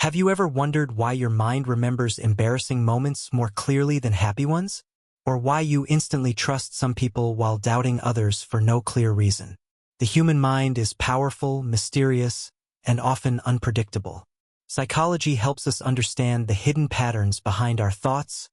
Have you ever wondered why your mind remembers embarrassing moments more clearly than happy ones? Or why you instantly trust some people while doubting others for no clear reason? The human mind is powerful, mysterious, and often unpredictable. Psychology helps us understand the hidden patterns behind our thoughts,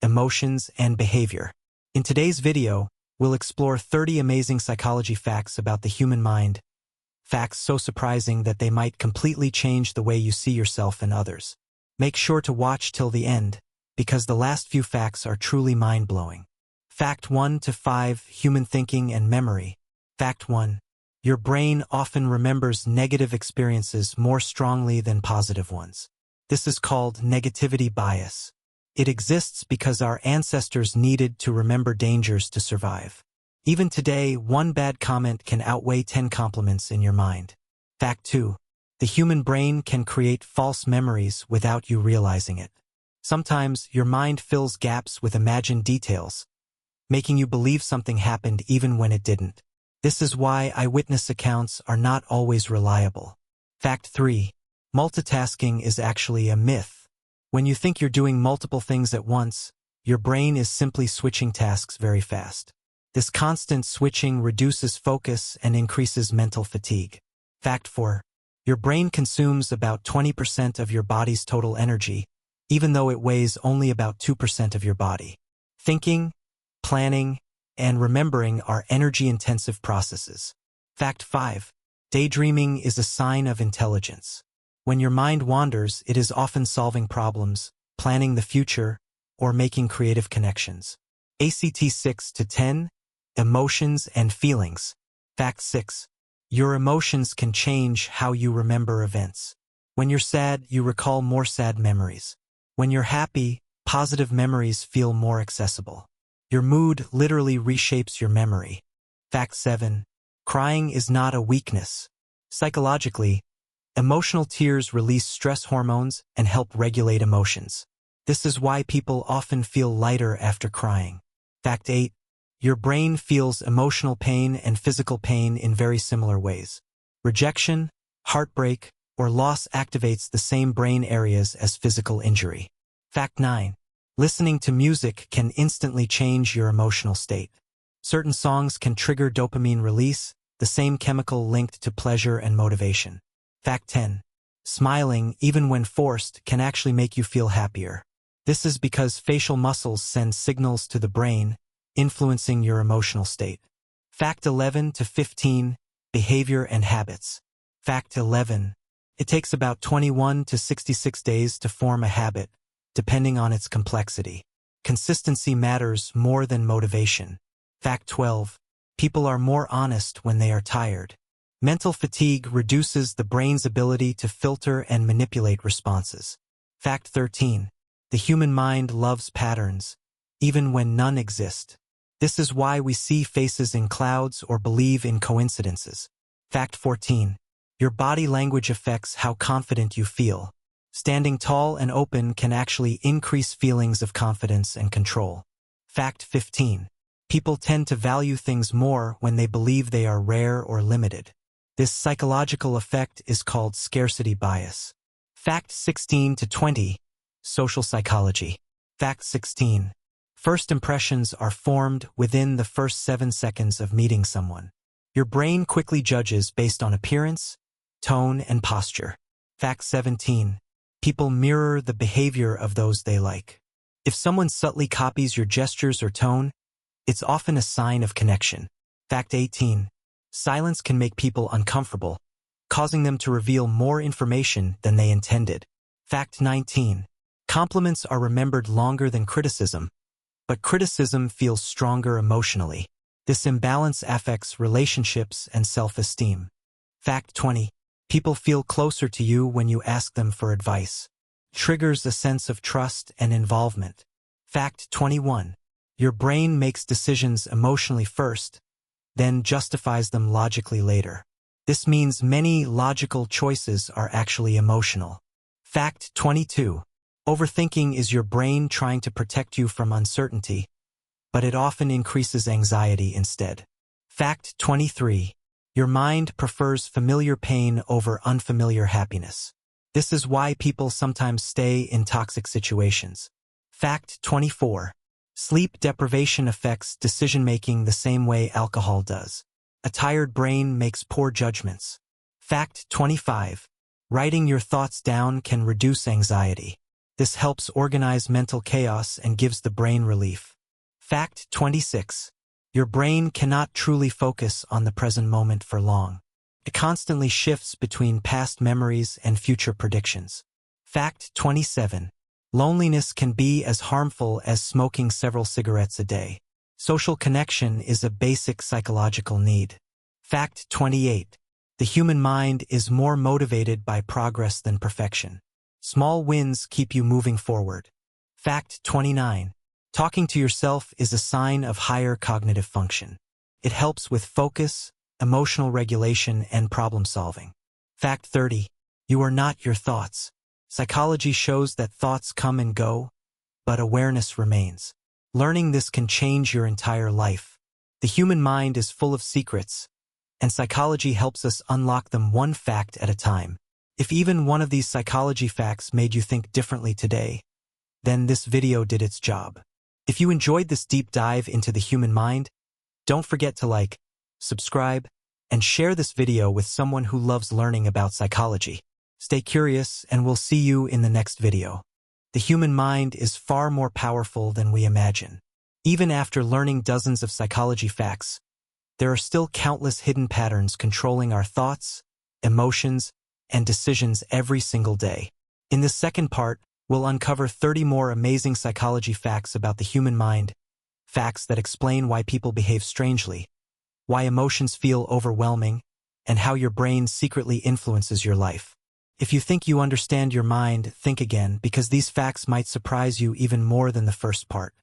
emotions, and behavior. In today's video, we'll explore 30 amazing psychology facts about the human mind, facts so surprising that they might completely change the way you see yourself and others. Make sure to watch till the end, because the last few facts are truly mind-blowing. Fact 1 to 5, Human Thinking and Memory. Fact 1. Your brain often remembers negative experiences more strongly than positive ones. This is called negativity bias. It exists because our ancestors needed to remember dangers to survive. Even today, one bad comment can outweigh 10 compliments in your mind. Fact 2. The human brain can create false memories without you realizing it. Sometimes, your mind fills gaps with imagined details, making you believe something happened even when it didn't. This is why eyewitness accounts are not always reliable. Fact 3. Multitasking is actually a myth. When you think you're doing multiple things at once, your brain is simply switching tasks very fast. This constant switching reduces focus and increases mental fatigue. Fact 4. Your brain consumes about 20% of your body's total energy, even though it weighs only about 2% of your body. Thinking, planning, and remembering are energy-intensive processes. Fact 5. Daydreaming is a sign of intelligence. When your mind wanders, it is often solving problems, planning the future, or making creative connections. ACT 6 to 10. Emotions and feelings. Fact 6. Your emotions can change how you remember events. When you're sad, you recall more sad memories. When you're happy, positive memories feel more accessible. Your mood literally reshapes your memory. Fact 7. Crying is not a weakness. Psychologically, emotional tears release stress hormones and help regulate emotions. This is why people often feel lighter after crying. Fact 8. Your brain feels emotional pain and physical pain in very similar ways. Rejection, heartbreak, or loss activates the same brain areas as physical injury. Fact 9. Listening to music can instantly change your emotional state. Certain songs can trigger dopamine release, the same chemical linked to pleasure and motivation. Fact 10. Smiling, even when forced, can actually make you feel happier. This is because facial muscles send signals to the brain, influencing your emotional state. Fact 11 to 15. Behavior and habits. Fact 11. It takes about 21 to 66 days to form a habit, depending on its complexity. Consistency matters more than motivation. Fact 12. People are more honest when they are tired. Mental fatigue reduces the brain's ability to filter and manipulate responses. Fact 13. The human mind loves patterns, even when none exist. This is why we see faces in clouds or believe in coincidences. Fact 14. Your body language affects how confident you feel. Standing tall and open can actually increase feelings of confidence and control. Fact 15. People tend to value things more when they believe they are rare or limited. This psychological effect is called scarcity bias. Fact 16 to 20. Social psychology. Fact 16. First impressions are formed within the first 7 seconds of meeting someone. Your brain quickly judges based on appearance, tone, and posture. Fact 17. People mirror the behavior of those they like. If someone subtly copies your gestures or tone, it's often a sign of connection. Fact 18. Silence can make people uncomfortable, causing them to reveal more information than they intended. Fact 19. Compliments are remembered longer than criticism, but criticism feels stronger emotionally. This imbalance affects relationships and self-esteem. Fact 20. People feel closer to you when you ask them for advice. Triggers a sense of trust and involvement. Fact 21. Your brain makes decisions emotionally first, then justifies them logically later. This means many logical choices are actually emotional. Fact 22. Overthinking is your brain trying to protect you from uncertainty, but it often increases anxiety instead. Fact 23. Your mind prefers familiar pain over unfamiliar happiness. This is why people sometimes stay in toxic situations. Fact 24. Sleep deprivation affects decision-making the same way alcohol does. A tired brain makes poor judgments. Fact 25. Writing your thoughts down can reduce anxiety. This helps organize mental chaos and gives the brain relief. Fact 26. Your brain cannot truly focus on the present moment for long. It constantly shifts between past memories and future predictions. Fact 27. Loneliness can be as harmful as smoking several cigarettes a day. Social connection is a basic psychological need. Fact 28. The human mind is more motivated by progress than perfection. Small wins keep you moving forward. Fact 29. Talking to yourself is a sign of higher cognitive function. It helps with focus, emotional regulation, and problem solving. Fact 30. You are not your thoughts. Psychology shows that thoughts come and go, but awareness remains. Learning this can change your entire life. The human mind is full of secrets, and psychology helps us unlock them one fact at a time. If even one of these psychology facts made you think differently today, then this video did its job. If you enjoyed this deep dive into the human mind, don't forget to like, subscribe, and share this video with someone who loves learning about psychology. Stay curious, and we'll see you in the next video. The human mind is far more powerful than we imagine. Even after learning dozens of psychology facts, there are still countless hidden patterns controlling our thoughts, emotions, and decisions every single day. In this second part, we'll uncover 30 more amazing psychology facts about the human mind, facts that explain why people behave strangely, why emotions feel overwhelming, and how your brain secretly influences your life. If you think you understand your mind, think again, because these facts might surprise you even more than the first part.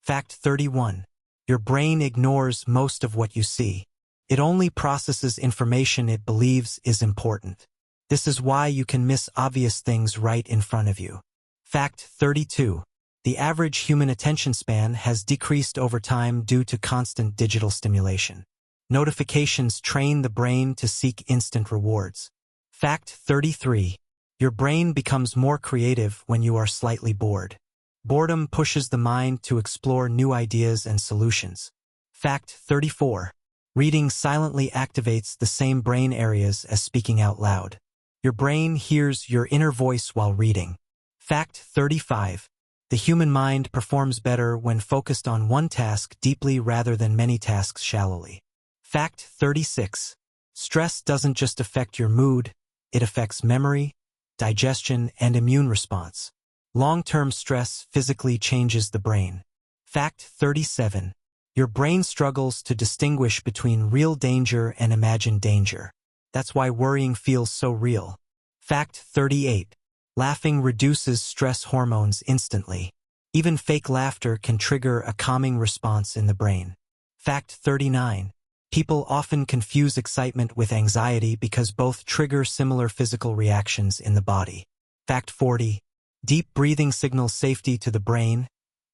Fact 31. Your brain ignores most of what you see. It only processes information it believes is important. This is why you can miss obvious things right in front of you. Fact 32. The average human attention span has decreased over time due to constant digital stimulation. Notifications train the brain to seek instant rewards. Fact 33. Your brain becomes more creative when you are slightly bored. Boredom pushes the mind to explore new ideas and solutions. Fact 34. Reading silently activates the same brain areas as speaking out loud. Your brain hears your inner voice while reading. Fact 35. The human mind performs better when focused on one task deeply rather than many tasks shallowly. Fact 36. Stress doesn't just affect your mood, it affects memory, digestion, and immune response. Long-term stress physically changes the brain. Fact 37. Your brain struggles to distinguish between real danger and imagined danger. That's why worrying feels so real. Fact 38. Laughing reduces stress hormones instantly. Even fake laughter can trigger a calming response in the brain. Fact 39. People often confuse excitement with anxiety because both trigger similar physical reactions in the body. Fact 40. Deep breathing signals safety to the brain,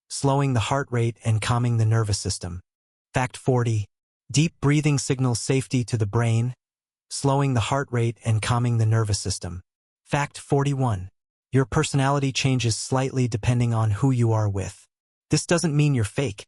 slowing the heart rate and calming the nervous system. Fact 40. Deep breathing signals safety to the brain, slowing the heart rate and calming the nervous system. Fact 41. Your personality changes slightly depending on who you are with. This doesn't mean you're fake.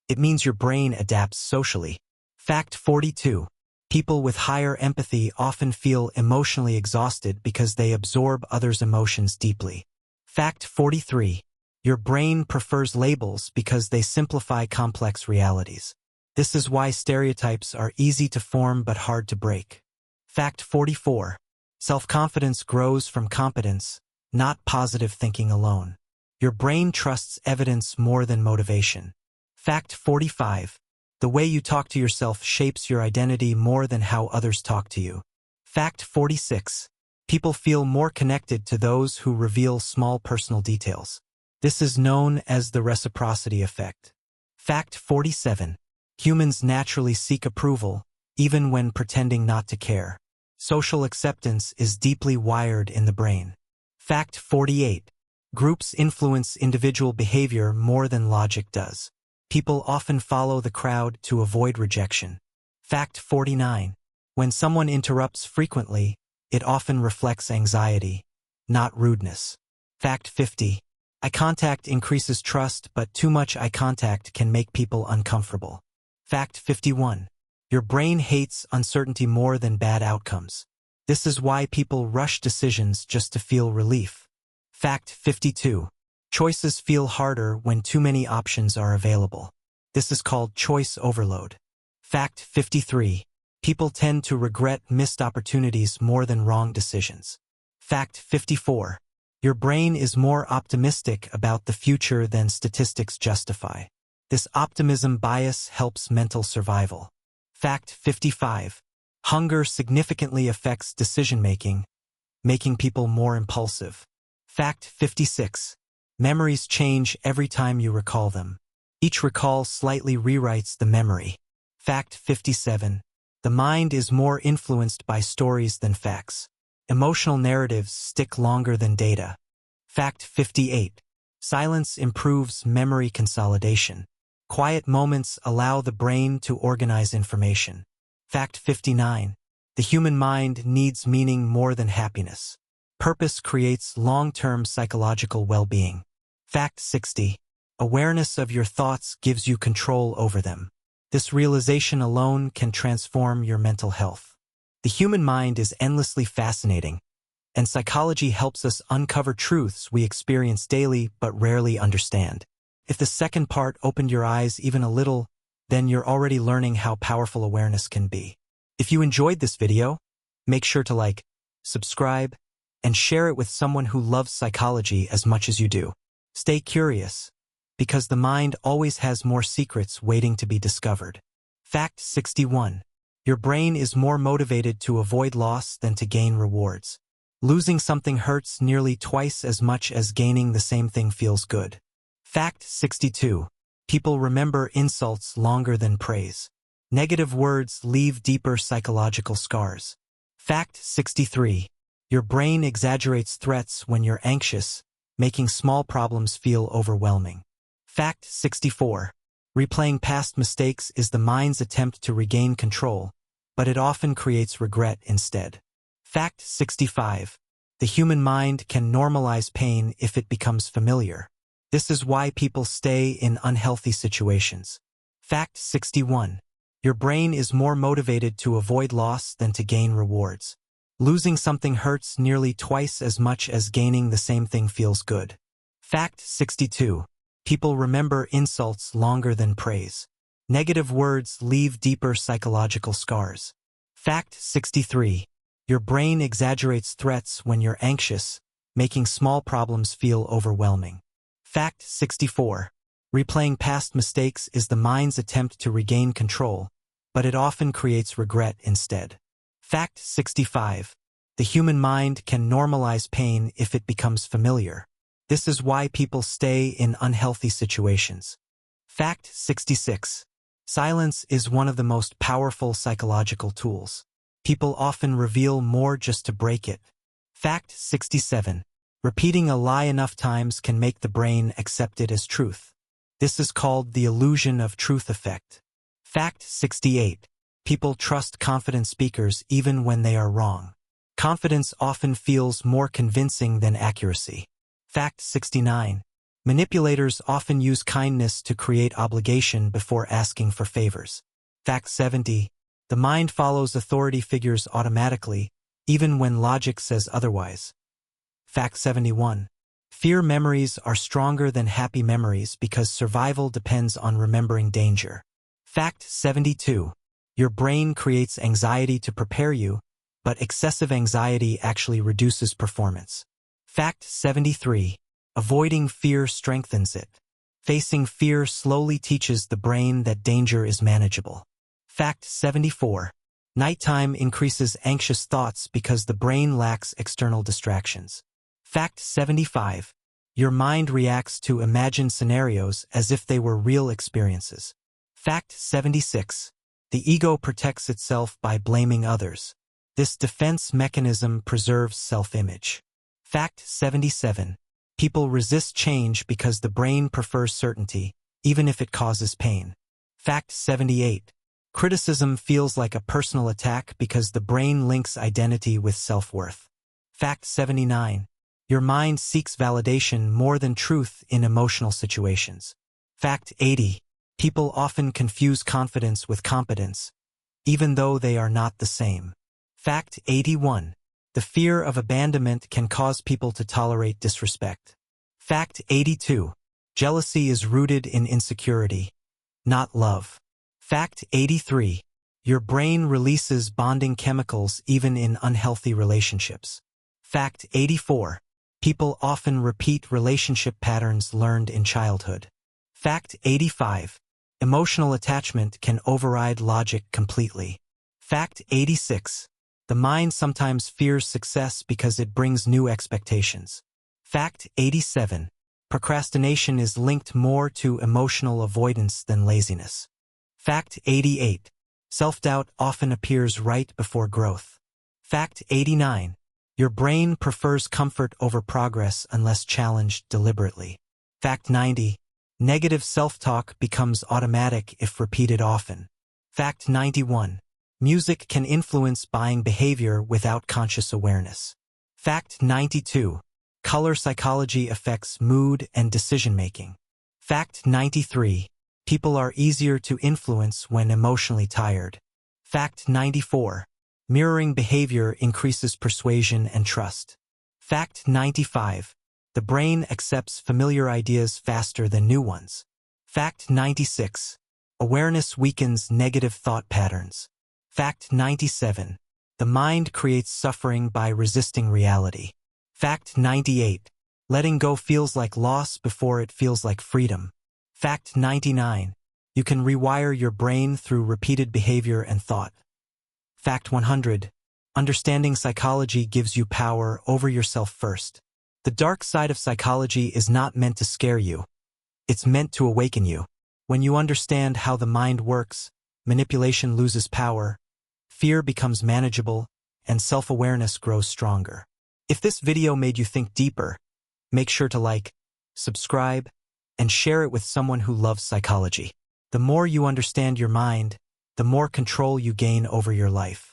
It means your brain adapts socially. Fact 42. People with higher empathy often feel emotionally exhausted because they absorb others' emotions deeply. Fact 43. Your brain prefers labels because they simplify complex realities. This is why stereotypes are easy to form but hard to break. Fact 44. Self-confidence grows from competence, not positive thinking alone. Your brain trusts evidence more than motivation. Fact 45. The way you talk to yourself shapes your identity more than how others talk to you. Fact 46. People feel more connected to those who reveal small personal details. This is known as the reciprocity effect. Fact 47. Humans naturally seek approval, even when pretending not to care. Social acceptance is deeply wired in the brain. Fact 48. Groups influence individual behavior more than logic does. People often follow the crowd to avoid rejection. Fact 49. When someone interrupts frequently, it often reflects anxiety, not rudeness. Fact 50. Eye contact increases trust, but too much eye contact can make people uncomfortable. Fact 51. Your brain hates uncertainty more than bad outcomes. This is why people rush decisions just to feel relief. Fact 52. Choices feel harder when too many options are available. This is called choice overload. Fact 53. People tend to regret missed opportunities more than wrong decisions. Fact 54. Your brain is more optimistic about the future than statistics justify. This optimism bias helps mental survival. Fact 55. Hunger significantly affects decision-making, making people more impulsive. Fact 56. Memories change every time you recall them. Each recall slightly rewrites the memory. Fact 57. The mind is more influenced by stories than facts. Emotional narratives stick longer than data. Fact 58. Silence improves memory consolidation. Quiet moments allow the brain to organize information. Fact 59. The human mind needs meaning more than happiness. Purpose creates long-term psychological well-being. Fact 60. Awareness of your thoughts gives you control over them. This realization alone can transform your mental health. The human mind is endlessly fascinating, and psychology helps us uncover truths we experience daily but rarely understand. If the second part opened your eyes even a little, then you're already learning how powerful awareness can be. If you enjoyed this video, make sure to like, subscribe, and share it with someone who loves psychology as much as you do. Stay curious, because the mind always has more secrets waiting to be discovered. Fact 61. Your brain is more motivated to avoid loss than to gain rewards. Losing something hurts nearly twice as much as gaining the same thing feels good. Fact 62. People remember insults longer than praise. Negative words leave deeper psychological scars. Fact 63. Your brain exaggerates threats when you're anxious, making small problems feel overwhelming. Fact 64. Replaying past mistakes is the mind's attempt to regain control, but it often creates regret instead. Fact 65. The human mind can normalize pain if it becomes familiar. This is why people stay in unhealthy situations. Fact 61. Your brain is more motivated to avoid loss than to gain rewards. Losing something hurts nearly twice as much as gaining the same thing feels good. Fact 62. People remember insults longer than praise. Negative words leave deeper psychological scars. Fact 63. Your brain exaggerates threats when you're anxious, making small problems feel overwhelming. Fact 64. Replaying past mistakes is the mind's attempt to regain control, but it often creates regret instead. Fact 65. The human mind can normalize pain if it becomes familiar. This is why people stay in unhealthy situations. Fact 66. Silence is one of the most powerful psychological tools. People often reveal more just to break it. Fact 67. Repeating a lie enough times can make the brain accept it as truth. This is called the illusion of truth effect. Fact 68. People trust confident speakers even when they are wrong. Confidence often feels more convincing than accuracy. Fact 69. Manipulators often use kindness to create obligation before asking for favors. Fact 70. The mind follows authority figures automatically, even when logic says otherwise. Fact 71. Fear memories are stronger than happy memories because survival depends on remembering danger. Fact 72. Your brain creates anxiety to prepare you, but excessive anxiety actually reduces performance. Fact 73. Avoiding fear strengthens it. Facing fear slowly teaches the brain that danger is manageable. Fact 74. Nighttime increases anxious thoughts because the brain lacks external distractions. Fact 75. Your mind reacts to imagined scenarios as if they were real experiences. Fact 76. The ego protects itself by blaming others. This defense mechanism preserves self-image. Fact 77. People resist change because the brain prefers certainty, even if it causes pain. Fact 78. Criticism feels like a personal attack because the brain links identity with self-worth. Fact 79. Your mind seeks validation more than truth in emotional situations. Fact 80. People often confuse confidence with competence, even though they are not the same. Fact 81. The fear of abandonment can cause people to tolerate disrespect. Fact 82. Jealousy is rooted in insecurity, not love. Fact 83. Your brain releases bonding chemicals even in unhealthy relationships. Fact 84. People often repeat relationship patterns learned in childhood. Fact 85. Emotional attachment can override logic completely. Fact 86. The mind sometimes fears success because it brings new expectations. Fact 87. Procrastination is linked more to emotional avoidance than laziness. Fact 88. Self-doubt often appears right before growth. Fact 89. Your brain prefers comfort over progress unless challenged deliberately. Fact 90. Negative self-talk becomes automatic if repeated often. Fact 91. Music can influence buying behavior without conscious awareness. Fact 92. Color psychology affects mood and decision-making. Fact 93. People are easier to influence when emotionally tired. Fact 94. Mirroring behavior increases persuasion and trust. Fact 95. The brain accepts familiar ideas faster than new ones. Fact 96. Awareness weakens negative thought patterns. Fact 97. The mind creates suffering by resisting reality. Fact 98. Letting go feels like loss before it feels like freedom. Fact 99. You can rewire your brain through repeated behavior and thought. Fact 100. Understanding psychology gives you power over yourself first. The dark side of psychology is not meant to scare you. It's meant to awaken you. When you understand how the mind works, manipulation loses power, fear becomes manageable, and self-awareness grows stronger. If this video made you think deeper, make sure to like, subscribe, and share it with someone who loves psychology. The more you understand your mind, the more control you gain over your life.